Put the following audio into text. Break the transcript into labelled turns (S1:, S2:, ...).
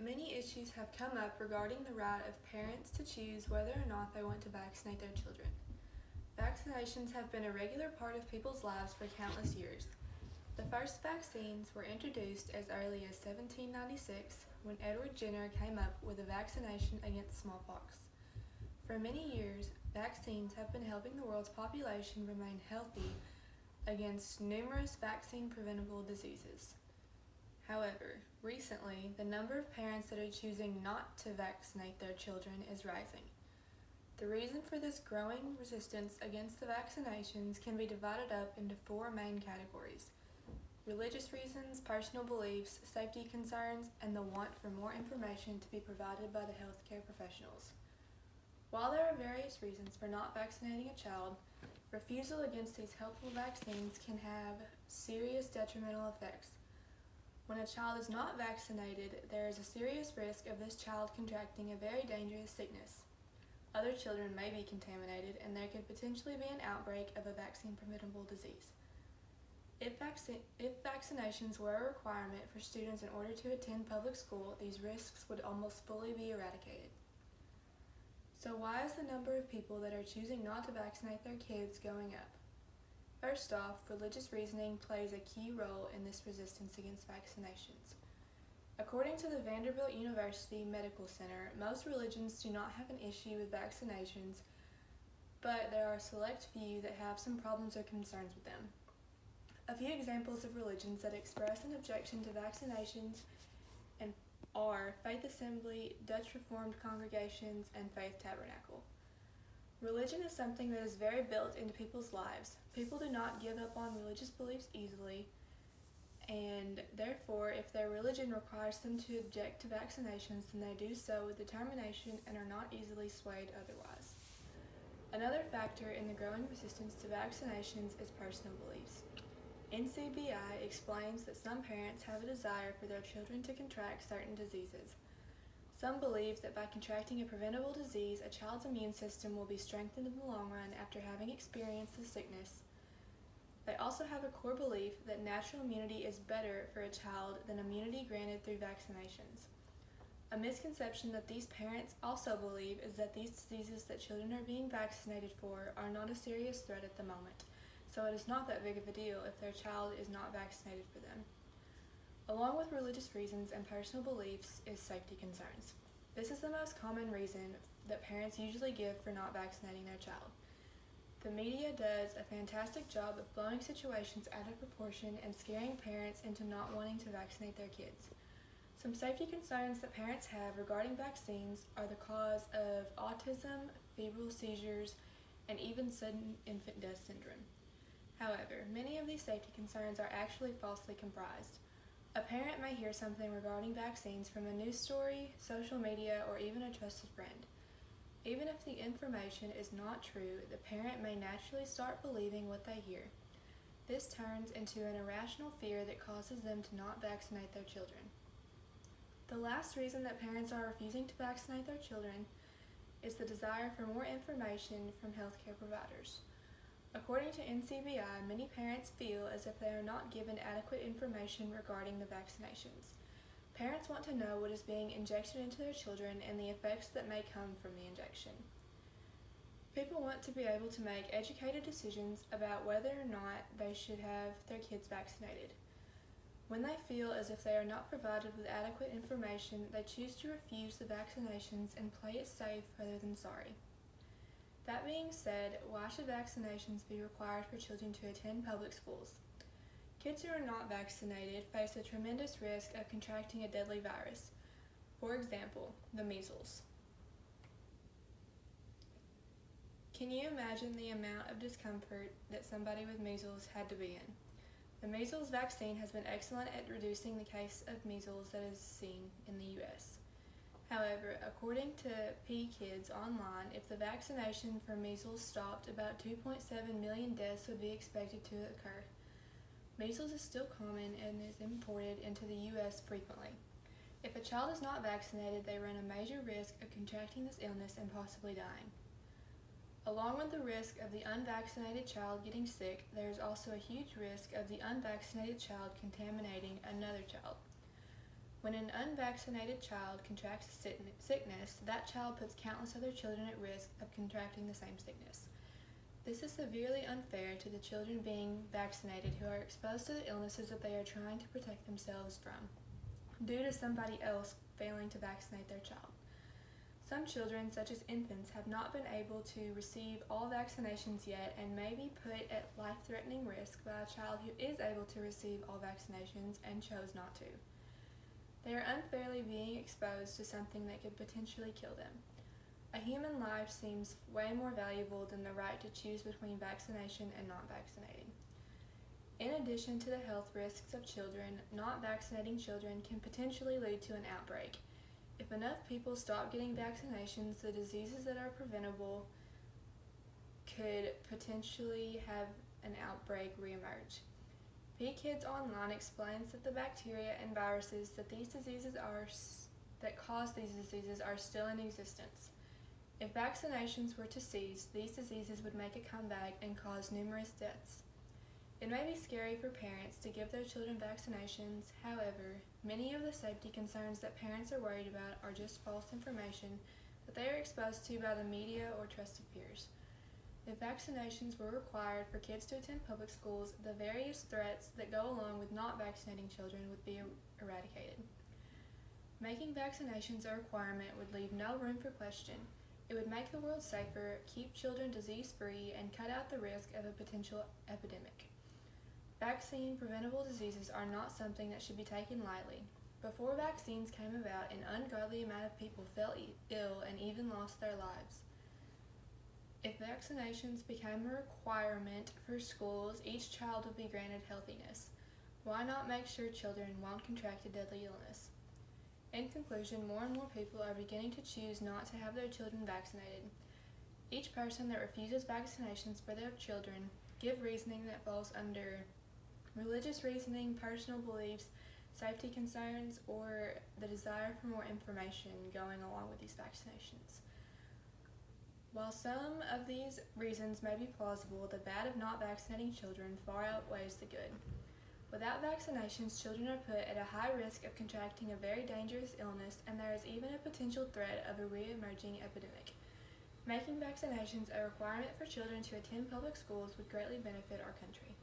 S1: many issues have come up regarding the right of parents to choose whether or not they want to vaccinate their children. Vaccinations have been a regular part of people's lives for countless years. The first vaccines were introduced as early as 1796 when Edward Jenner came up with a vaccination against smallpox. For many years, vaccines have been helping the world's population remain healthy against numerous vaccine-preventable diseases. However, recently, the number of parents that are choosing not to vaccinate their children is rising. The reason for this growing resistance against the vaccinations can be divided up into four main categories: religious reasons, personal beliefs, safety concerns, and the want for more information to be provided by the healthcare professionals. While there are various reasons for not vaccinating a child, refusal against these helpful vaccines can have serious detrimental effects. When a child is not vaccinated, there is a serious risk of this child contracting a very dangerous sickness. Other children may be contaminated, and there could potentially be an outbreak of a vaccine-preventable disease. If vaccinations were a requirement for students in order to attend public school, these risks would almost fully be eradicated. So why is the number of people that are choosing not to vaccinate their kids going up? First off, religious reasoning plays a key role in this resistance against vaccinations. According to the Vanderbilt University Medical Center, most religions do not have an issue with vaccinations, but there are a select few that have some problems or concerns with them. A few examples of religions that express an objection to vaccinations are Faith Assembly, Dutch Reformed Congregations, and Faith Tabernacle. Religion is something that is very built into people's lives. People do not give up on religious beliefs easily, and therefore, if their religion requires them to object to vaccinations, then they do so with determination and are not easily swayed otherwise. Another factor in the growing resistance to vaccinations is personal beliefs. NCBI explains that some parents have a desire for their children to contract certain diseases. Some believe that by contracting a preventable disease, a child's immune system will be strengthened in the long run after having experienced the sickness. They also have a core belief that natural immunity is better for a child than immunity granted through vaccinations. A misconception that these parents also believe is that these diseases that children are being vaccinated for are not a serious threat at the moment, so it is not that big of a deal if their child is not vaccinated for them. Along with religious reasons and personal beliefs is safety concerns. This is the most common reason that parents usually give for not vaccinating their child. The media does a fantastic job of blowing situations out of proportion and scaring parents into not wanting to vaccinate their kids. Some safety concerns that parents have regarding vaccines are the cause of autism, febrile seizures, and even sudden infant death syndrome. However, many of these safety concerns are actually falsely comprised. A parent may hear something regarding vaccines from a news story, social media, or even a trusted friend. Even if the information is not true, the parent may naturally start believing what they hear. This turns into an irrational fear that causes them to not vaccinate their children. The last reason that parents are refusing to vaccinate their children is the desire for more information from healthcare providers. According to NCBI, many parents feel as if they are not given adequate information regarding the vaccinations. Parents want to know what is being injected into their children and the effects that may come from the injection. People want to be able to make educated decisions about whether or not they should have their kids vaccinated. When they feel as if they are not provided with adequate information, they choose to refuse the vaccinations and play it safe rather than sorry. That being said, why should vaccinations be required for children to attend public schools? Kids who are not vaccinated face a tremendous risk of contracting a deadly virus. For example, the measles. Can you imagine the amount of discomfort that somebody with measles had to be in? The measles vaccine has been excellent at reducing the case of measles that is seen in the U.S. However, according to PKids Online, if the vaccination for measles stopped, about 2.7 million deaths would be expected to occur. Measles is still common and is imported into the U.S. frequently. If a child is not vaccinated, they run a major risk of contracting this illness and possibly dying. Along with the risk of the unvaccinated child getting sick, there is also a huge risk of the unvaccinated child contaminating another child. When an unvaccinated child contracts a sickness, that child puts countless other children at risk of contracting the same sickness. This is severely unfair to the children being vaccinated who are exposed to the illnesses that they are trying to protect themselves from, due to somebody else failing to vaccinate their child. Some children, such as infants, have not been able to receive all vaccinations yet and may be put at life-threatening risk by a child who is able to receive all vaccinations and chose not to. They are unfairly being exposed to something that could potentially kill them. A human life seems way more valuable than the right to choose between vaccination and not vaccinating. In addition to the health risks of children, not vaccinating children can potentially lead to an outbreak. If enough people stop getting vaccinations, the diseases that are preventable could potentially have an outbreak reemerge. PKids Online explains that the bacteria and viruses that cause these diseases are still in existence. If vaccinations were to cease, these diseases would make a comeback and cause numerous deaths. It may be scary for parents to give their children vaccinations. However, many of the safety concerns that parents are worried about are just false information that they are exposed to by the media or trusted peers. If vaccinations were required for kids to attend public schools, the various threats that go along with not vaccinating children would be eradicated. Making vaccinations a requirement would leave no room for question. It would make the world safer, keep children disease-free, and cut out the risk of a potential epidemic. Vaccine-preventable diseases are not something that should be taken lightly. Before vaccines came about, an ungodly amount of people fell ill and even lost their lives. If vaccinations became a requirement for schools, each child would be granted healthiness. Why not make sure children won't contract a deadly illness? In conclusion, more and more people are beginning to choose not to have their children vaccinated. Each person that refuses vaccinations for their children give reasoning that falls under religious reasoning, personal beliefs, safety concerns, or the desire for more information going along with these vaccinations. While some of these reasons may be plausible, the bad of not vaccinating children far outweighs the good. Without vaccinations, children are put at a high risk of contracting a very dangerous illness, and there is even a potential threat of a re-emerging epidemic. Making vaccinations a requirement for children to attend public schools would greatly benefit our country.